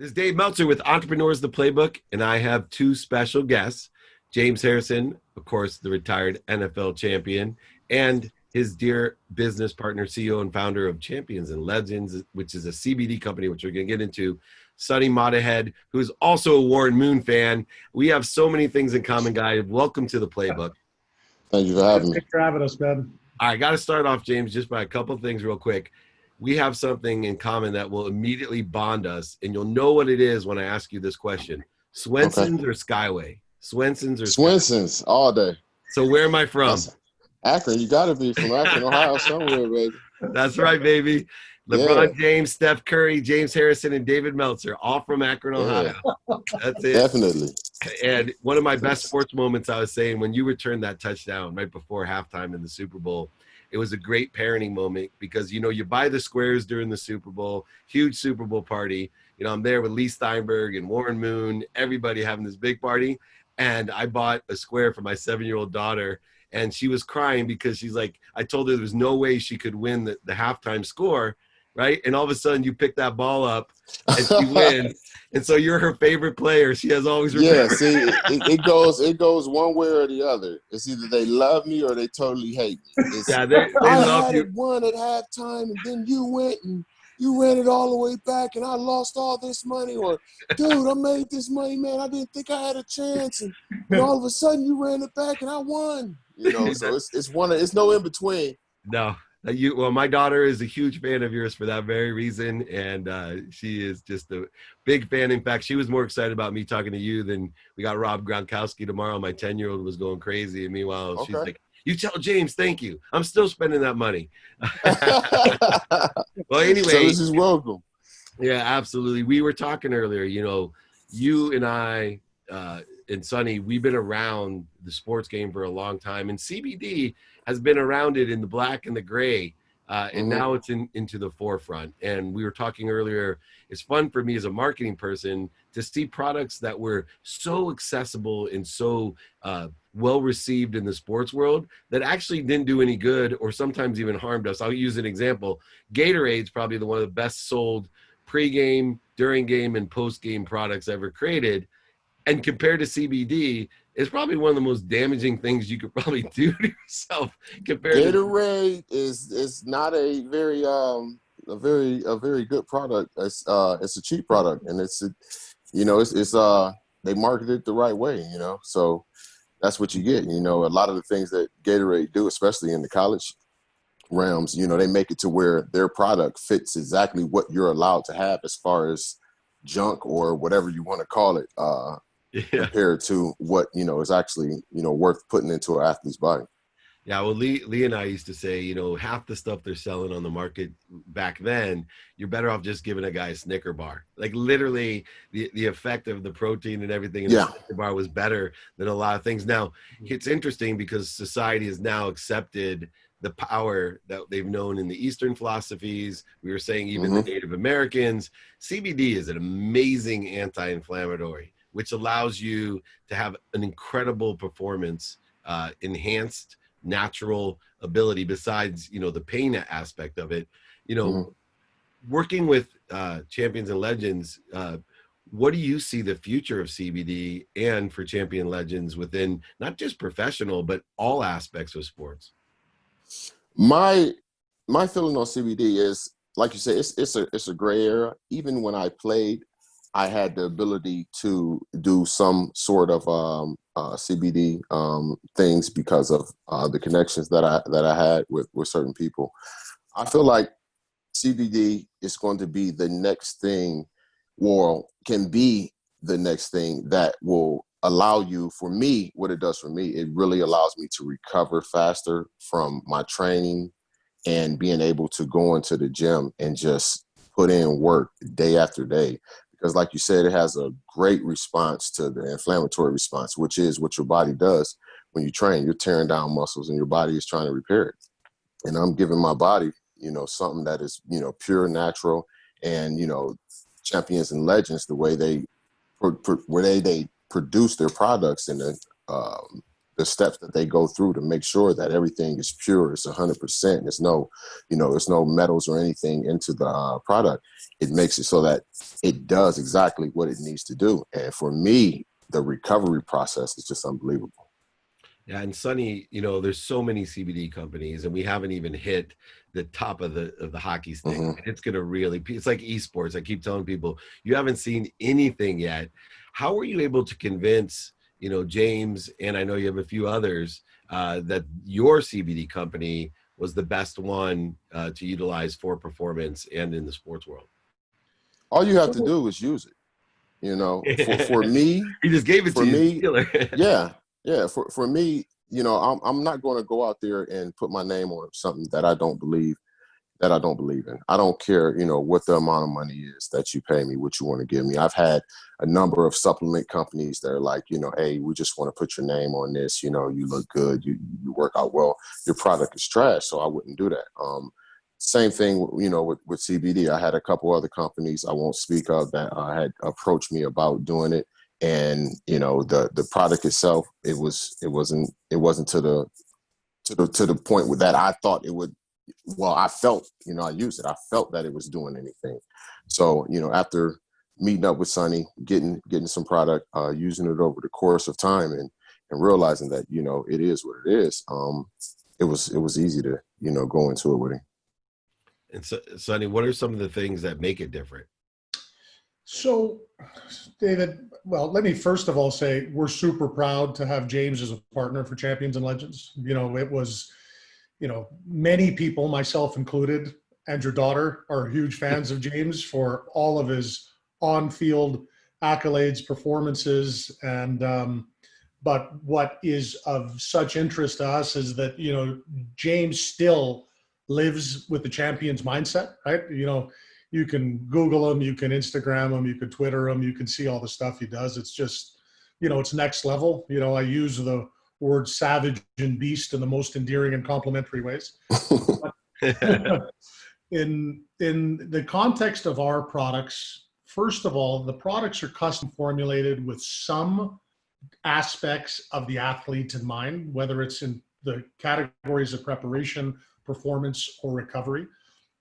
This is Dave Meltzer with Entrepreneurs the Playbook, and I have two special guests. James Harrison, of course, the retired NFL champion, and his dear business partner, CEO and founder of Champions and Legends, which is a CBD company, which we're going to get into, Sonny Mottahed, who is also a Warren Moon fan. We have so many things in common, guys. Welcome to the Playbook. Thank you for having me. Thanks for having us, man. I got to start off, James, just by a couple of things real quick. We have something in common that will immediately bond us, and you'll know what it is when I ask you this question. Swenson's or Skyway? Swenson's or Swenson's all day. So where am I from? That's Akron. You got to be from Akron, Ohio, somewhere, baby. That's right, baby. LeBron James, Steph Curry, James Harrison, and David Meltzer, all from Akron, Ohio. That's it. Definitely. And one of my best sports moments, I was saying, when you returned that touchdown right before halftime in the Super Bowl, it was a great parenting moment because, you know, you buy the squares during the Super Bowl, huge Super Bowl party. You know, I'm there with Lee Steinberg and Warren Moon, everybody having this big party. And I bought a square for my 7-year-old daughter, and she was crying because she's like, I told her there was no way she could win the halftime score, right? And all of a sudden you pick that ball up and she wins. And so you're her favorite player. She has always remembered. Yeah, see, it goes one way or the other. It's either they love me or they totally hate me. They love you. I had one at halftime, and then you went and you ran it all the way back, and I lost all this money. Or, dude, I made this money, man. I didn't think I had a chance, and all of a sudden you ran it back, and I won. You know, so it's no in between. No. Well, my daughter is a huge fan of yours for that very reason, and she is just a big fan. In fact, she was more excited about me talking to you than we got Rob Gronkowski tomorrow. My 10-year-old was going crazy, and meanwhile, she's like, "You tell James, thank you. I'm still spending that money." Well, anyway, so this is welcome. Yeah, absolutely. We were talking earlier. You know, you and I and Sonny, we've been around the sports game for a long time, and CBD has been around it in the black and the gray, and now it's into the forefront. And we were talking earlier, it's fun for me as a marketing person to see products that were so accessible and so well received in the sports world that actually didn't do any good or sometimes even harmed us. I'll use an example. Gatorade's probably one of the best sold pre-game, during game, and post-game products ever created. And compared to CBD, it's probably one of the most damaging things you could probably do to yourself. Gatorade is not a very good product. It's a cheap product, and it's they market it the right way, you know. So that's what you get. You know, a lot of the things that Gatorade do, especially in the college realms, you know, they make it to where their product fits exactly what you're allowed to have as far as junk or whatever you want to call it. Compared to what, you know, is actually, you know, worth putting into an athlete's body. Yeah, well, Lee and I used to say, you know, half the stuff they're selling on the market back then, you're better off just giving a guy a Snicker bar. Like literally the effect of the protein and everything in the Snicker bar was better than a lot of things. Now, it's interesting because society has now accepted the power that they've known in the Eastern philosophies. We were saying even the Native Americans. CBD is an amazing anti-inflammatory, which allows you to have an incredible performance, enhanced natural ability besides, you know, the pain aspect of it. You know, working with Champions and Legends, what do you see the future of CBD and for Champion Legends within not just professional, but all aspects of sports? My feeling on CBD is, like you said, it's a gray area. Even when I played, I had the ability to do some sort of CBD things because of the connections that I had with certain people. I feel like CBD is going to be the next thing, or can be the next thing that will allow you, for me, what it does for me, it really allows me to recover faster from my training and being able to go into the gym and just put in work day after day. Because like you said, it has a great response to the inflammatory response, which is what your body does when you train. You're tearing down muscles and your body is trying to repair it. And I'm giving my body, you know, something that is, you know, pure, natural, and, you know, Champions and Legends, the way they produce their products and the the steps that they go through to make sure that everything is pure, it's 100%. There's no, there's no metals or anything into the product. It makes it so that it does exactly what it needs to do. And for me, the recovery process is just unbelievable. Yeah, and Sonny, there's so many CBD companies, and we haven't even hit the top of the hockey stick. Mm-hmm. And it's gonna it's like esports. I keep telling people, you haven't seen anything yet. How were you able to convince, James, and I know you have a few others, that your CBD company was the best one to utilize for performance and in the sports world? All you have to do is use it. For me, He just gave it for to you, me, dealer. yeah. For me, I'm not going to go out there and put my name on something that I don't believe in. I don't care, what the amount of money is that you pay me, what you want to give me. I've had a number of supplement companies that are like, hey, we just want to put your name on this. You look good, you work out well. Your product is trash, so I wouldn't do that. Same thing, with CBD. I had a couple other companies I won't speak of that had approached me about doing it, and the product itself, it wasn't to the point that I thought it would. Well, I felt, I used it. I felt that it was doing anything. So, after meeting up with Sonny, getting some product, using it over the course of time, and realizing that it is what it is. It was easy to go into it with him. And so, Sonny, what are some of the things that make it different? So, David, well, let me first of all say we're super proud to have James as a partner for Champions and Legends. It was, many people, myself included, and your daughter, are huge fans of James for all of his on-field accolades, performances, and but what is of such interest to us is that James still lives with the Champions mindset, right? You can Google him, you can Instagram him, you can Twitter him, you can see all the stuff he does. It's just, it's next level. I use the word savage and beast in the most endearing and complimentary ways. in the context of our products, first of all, the products are custom formulated with some aspects of the athlete in mind, whether it's in the categories of preparation, performance, or recovery.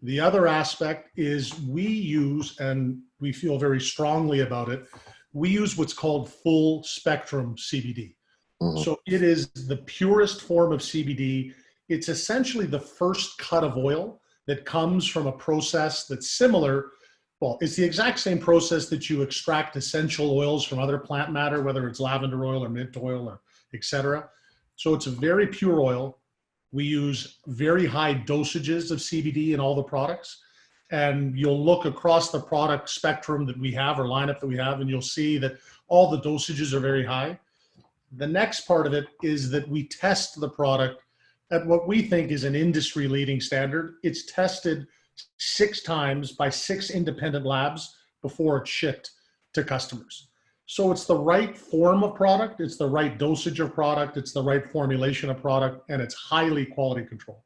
The other aspect is we use, and we feel very strongly about it, we use what's called full spectrum CBD. Mm-hmm. So it is the purest form of CBD. It's essentially the first cut of oil that comes from a process that's similar. Well, it's the exact same process that you extract essential oils from other plant matter, whether it's lavender oil or mint oil or et cetera. So it's a very pure oil. We use very high dosages of CBD in all the products. And you'll look across the product spectrum that we have or lineup that we have, and you'll see that all the dosages are very high. The next part of it is that we test the product at what we think is an industry-leading standard. It's tested 6 times by 6 independent labs before it's shipped to customers. So it's the right form of product, it's the right dosage of product, it's the right formulation of product, and it's highly quality control.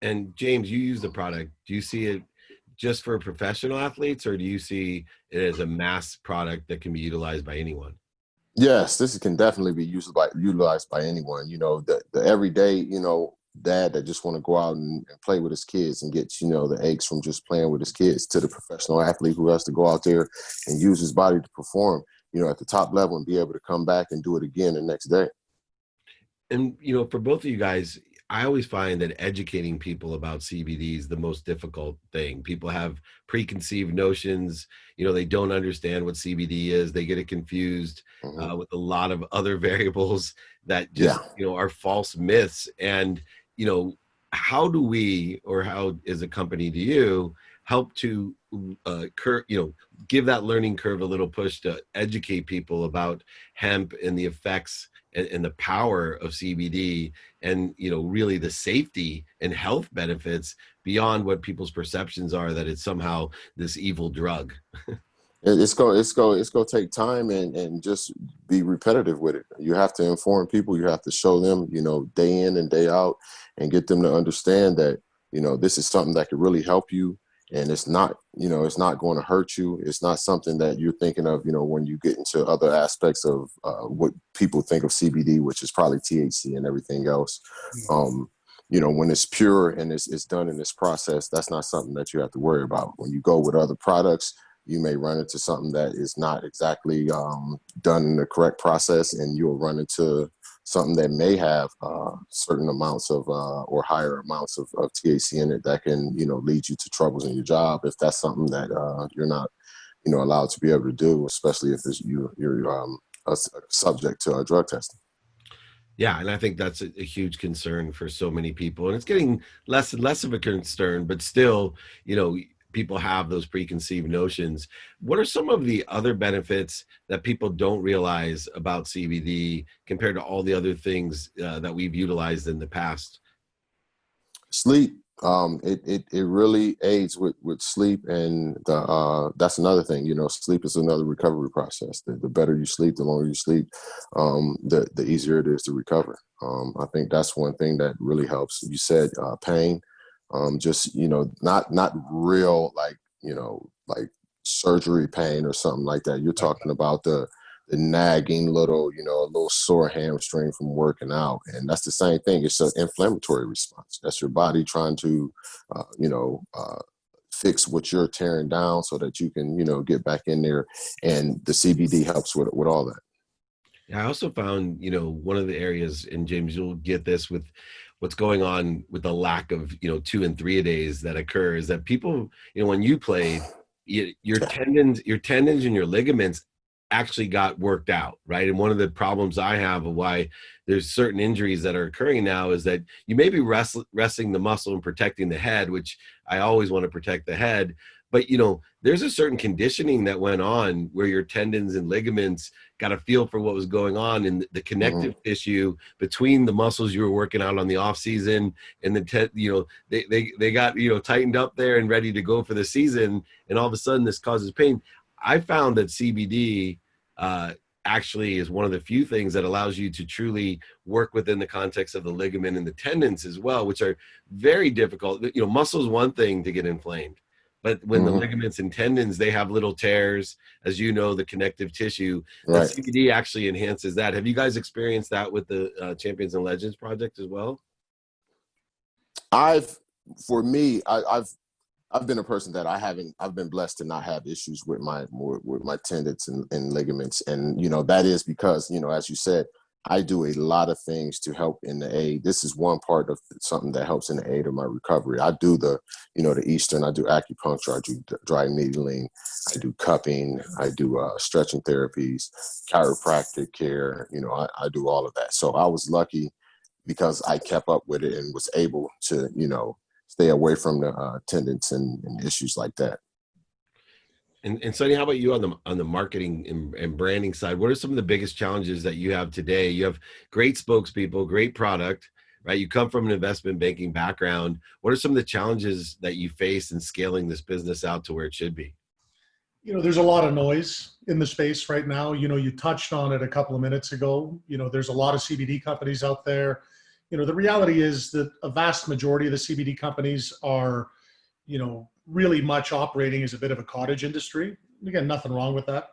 And James, you use the product. Do you see it just for professional athletes, or do you see it as a mass product that can be utilized by anyone? Yes, this can definitely be utilized by anyone. The everyday, dad that just want to go out and play with his kids and get, the aches from just playing with his kids, to the professional athlete who has to go out there and use his body to perform, at the top level and be able to come back and do it again the next day. And, for both of you guys, I always find that educating people about CBD is the most difficult thing. People have preconceived notions. They don't understand what CBD is. They get it confused with a lot of other variables that just, are false myths. And, how do we, or how is a company do you help to give that learning curve a little push to educate people about hemp and the effects and the power of CBD, and really the safety and health benefits beyond what people's perceptions are that it's somehow this evil drug? It's going to take time and just be repetitive with it. You have to inform people. You have to show them, day in and day out, and get them to understand that, this is something that could really help you. And it's not it's not going to hurt you. It's not something that you're thinking of, when you get into other aspects of what people think of CBD, which is probably THC and everything else. When it's pure and it's done in this process, that's not something that you have to worry about. When you go with other products, you may run into something that is not exactly done in the correct process, and you'll run into something that may have certain amounts of or higher amounts of THC in it that can, lead you to troubles in your job if that's something that you're not, allowed to be able to do, especially if you're subject to drug testing. Yeah, and I think that's a huge concern for so many people, and it's getting less and less of a concern, but still, people have those preconceived notions. What are some of the other benefits that people don't realize about CBD compared to all the other things that we've utilized in the past? Sleep. It really aids with sleep, and that's another thing. Sleep is another recovery process. The better you sleep, the longer you sleep, the easier it is to recover. I think that's one thing that really helps. You said pain, just not real like surgery pain or something like that. You're talking about the nagging little, a little sore hamstring from working out. And that's the same thing. It's an inflammatory response. That's your body trying to, fix what you're tearing down so that you can, get back in there. And the CBD helps with all that. Yeah, I also found, one of the areas, and James, you'll get this with what's going on with the lack of, 2 and 3 a days that occur, is that people, when you played, your tendons and your ligaments actually got worked out, right? And one of the problems I have of why there's certain injuries that are occurring now is that you may be resting the muscle and protecting the head, which I always want to protect the head. But, there's a certain conditioning that went on where your tendons and ligaments got a feel for what was going on, and the connective tissue between the muscles you were working out on the off season and they got, tightened up there and ready to go for the season. And all of a sudden this causes pain. I found that CBD actually is one of the few things that allows you to truly work within the context of the ligament and the tendons as well, which are very difficult. Muscle is one thing to get inflamed, but when the ligaments and tendons, they have little tears, as the connective tissue, the CBD actually enhances that. Have you guys experienced that with the Champions and Legends project as well? I've been a person that I've been blessed to not have issues with my tendons and ligaments. And, that is because, as you said, I do a lot of things to help in the aid. This is one part of something that helps in the aid of my recovery. I do the Eastern, I do acupuncture, I do dry needling, I do cupping, I do stretching therapies, chiropractic care. I do all of that. So I was lucky because I kept up with it and was able to, stay away from the tendons and issues like that. And Sonny, how about you on the marketing and branding side? What are some of the biggest challenges that you have today? You have great spokespeople, great product, right? You come from an investment banking background. What are some of the challenges that you face in scaling this business out to where it should be? There's a lot of noise in the space right now. You touched on it a couple of minutes ago. There's a lot of CBD companies out there. The reality is that a vast majority of the CBD companies are, really much operating as a bit of a cottage industry. Again, nothing wrong with that,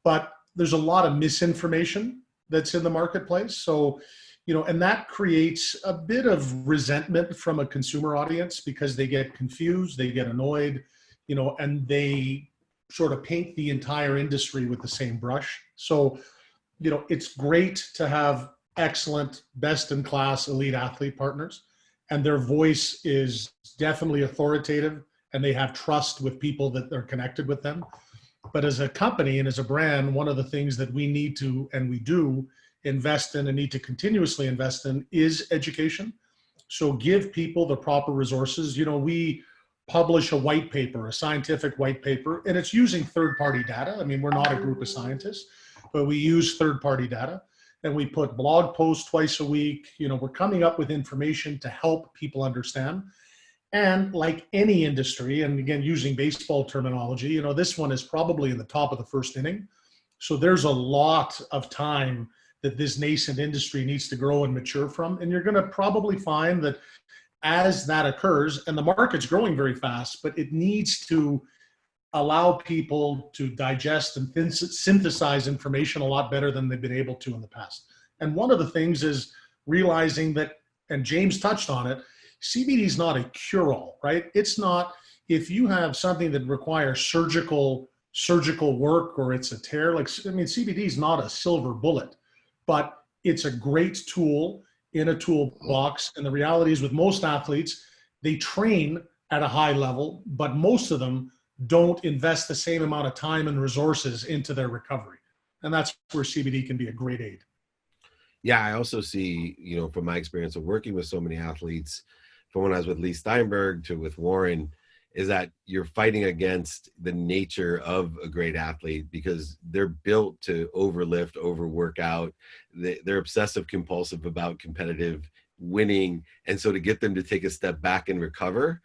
but there's a lot of misinformation that's in the marketplace. So, and that creates a bit of resentment from a consumer audience because they get confused, they get annoyed, and they sort of paint the entire industry with the same brush. So, it's great to have excellent, best in class elite athlete partners, and their voice is definitely authoritative, and they have trust with people that are connected with them. But as a company and as a brand, one of the things that we need to, and we do invest in and need to continuously invest in, is education. So give people the proper resources. We publish a white paper, a scientific white paper, and it's using third-party data. I mean, we're not a group of scientists, but we use third-party data. And we put blog posts twice a week. We're coming up with information to help people understand. And like any industry, and again, using baseball terminology, this one is probably in the top of the first inning. So there's a lot of time that this nascent industry needs to grow and mature from. And you're going to probably find that as that occurs, and the market's growing very fast, but it needs to allow people to digest and synthesize information a lot better than they've been able to in the past. And one of the things is realizing that, and James touched on it, CBD is not a cure-all, right? It's not, if you have something that requires surgical work, or it's a tear, like, I mean, CBD is not a silver bullet, but it's a great tool in a toolbox. And the reality is, with most athletes, they train at a high level, but most of them don't invest the same amount of time and resources into their recovery. And that's where CBD can be a great aid. Yeah, I also see, from my experience of working with so many athletes, from when I was with Lee Steinberg to with Warren, is that you're fighting against the nature of a great athlete, because they're built to overlift, overwork out. They're obsessive compulsive about competitive winning. And so to get them to take a step back and recover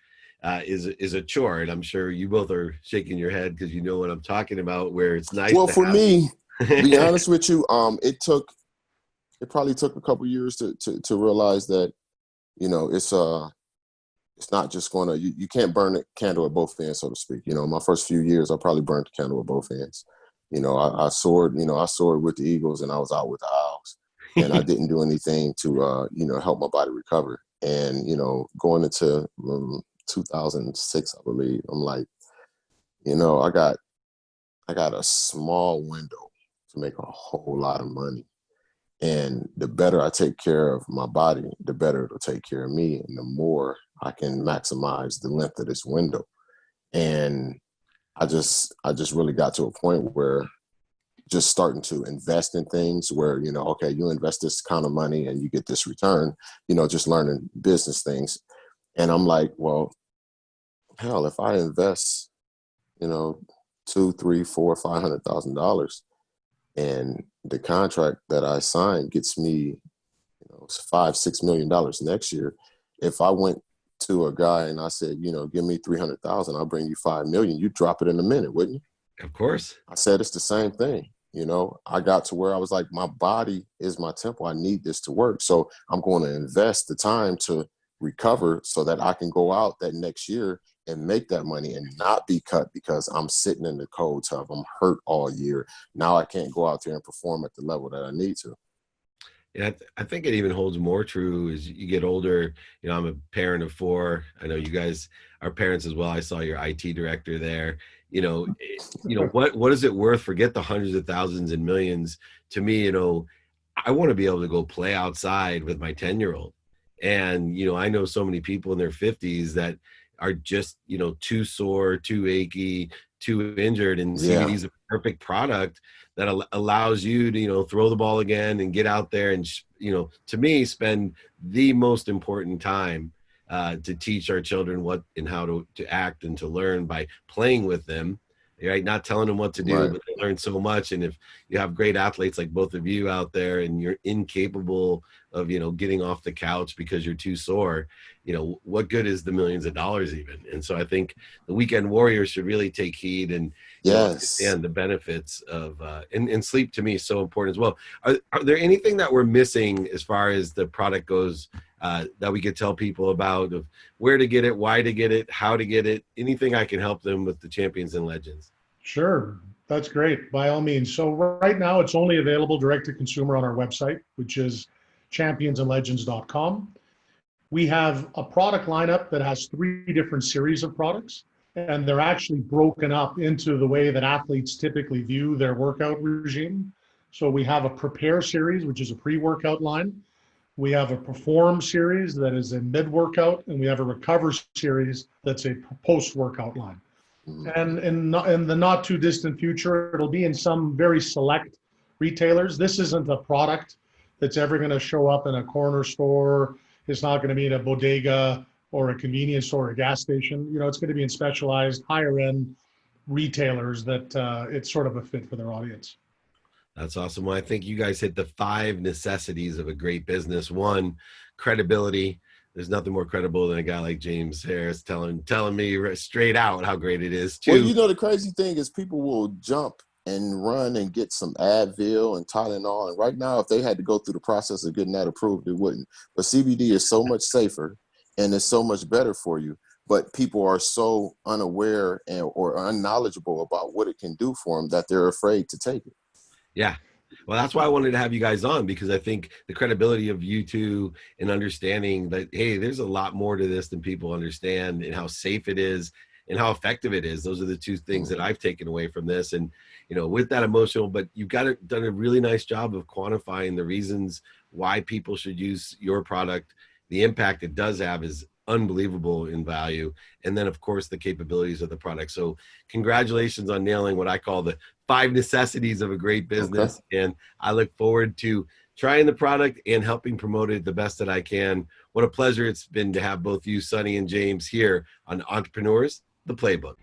is a chore. And I'm sure you both are shaking your head because you know what I'm talking about, where it's nice. Well, for me, to be honest with you, it probably took a couple years to realize that, it's not just gonna, you can't burn the candle at both ends, so to speak. My first few years, I probably burned the candle at both ends. I soared with the Eagles and I was out with the Owls, and I didn't do anything to, help my body recover. And, going into 2006, I believe, I'm like, I got a small window to make a whole lot of money. And the better I take care of my body, the better it'll take care of me, and the more I can maximize the length of this window. And I just really got to a point where just starting to invest in things where, okay, you invest this kind of money and you get this return, just learning business things. And I'm like, well, hell, if I invest, $200,000, $300,000, $400,000, $500,000, and the contract that I signed gets me, $5-6 million next year. If I went to a guy and I said, give me 300,000, I'll bring you 5 million, you'd drop it in a minute, wouldn't you? Of course. I said it's the same thing. I got to where I was like, my body is my temple. I need this to work. So I'm going to invest the time to recover so that I can go out that next year and make that money and not be cut because I'm sitting in the cold tub. I'm hurt all year. Now I can't go out there and perform at the level that I need to. Yeah, I think it even holds more true as you get older. I'm a parent of 4. I know you guys are parents as well. I saw your IT director there. What is it worth? Forget the hundreds of thousands and millions. To me, I want to be able to go play outside with my 10-year-old. And, I know so many people in their 50s that are just, too sore, too achy, too injured. And CBD is a perfect product that allows you to, throw the ball again and get out there and, to me, spend the most important time to teach our children what and how to act and to learn by playing with them, right? Not telling them what to do, but they learn so much. And if you have great athletes like both of you out there and you're incapable of, getting off the couch because you're too sore, what good is the millions of dollars even? And so I think the weekend warriors should really take heed and understand the benefits of, and sleep to me is so important as well. Are there anything that we're missing as far as the product goes that we could tell people about, of where to get it, why to get it, how to get it, anything I can help them with the champions and legends? Sure. That's great. By all means. So right now it's only available direct to consumer on our website, which is championsandlegends.com. We have a product lineup that has 3 different series of products, and they're actually broken up into the way that athletes typically view their workout regime. So we have a prepare series, which is a pre-workout line. We have a perform series that is a mid-workout, and we have a recover series that's a post-workout line. And in the not too distant future, it'll be in some very select retailers. This isn't a product that's ever going to show up in a corner store. It's not going to be in a bodega or a convenience store or a gas station. It's going to be in specialized higher end retailers that it's sort of a fit for their audience. That's awesome. Well, I think you guys hit the 5 necessities of a great business. 1, credibility. There's nothing more credible than a guy like James Harris telling me straight out how great it is. 2, well, the crazy thing is people will jump and run and get some Advil and Tylenol. And right now, if they had to go through the process of getting that approved, it wouldn't. But CBD is so much safer and it's so much better for you. but people are so unaware or unknowledgeable about what it can do for them that they're afraid to take it. Yeah. Well, that's why I wanted to have you guys on, because I think the credibility of you two and understanding that, hey, there's a lot more to this than people understand, and how safe it is and how effective it is. Those are the two things that I've taken away from this. And, you know, with that emotional, but you've done a really nice job of quantifying the reasons why people should use your product. The impact it does have is unbelievable in value. And then, of course, the capabilities of the product. So congratulations on nailing what I call the 5 necessities of a great business. Okay. And I look forward to trying the product and helping promote it the best that I can. What a pleasure it's been to have both you, Sonny, and James here on Entrepreneurs, the Playbook.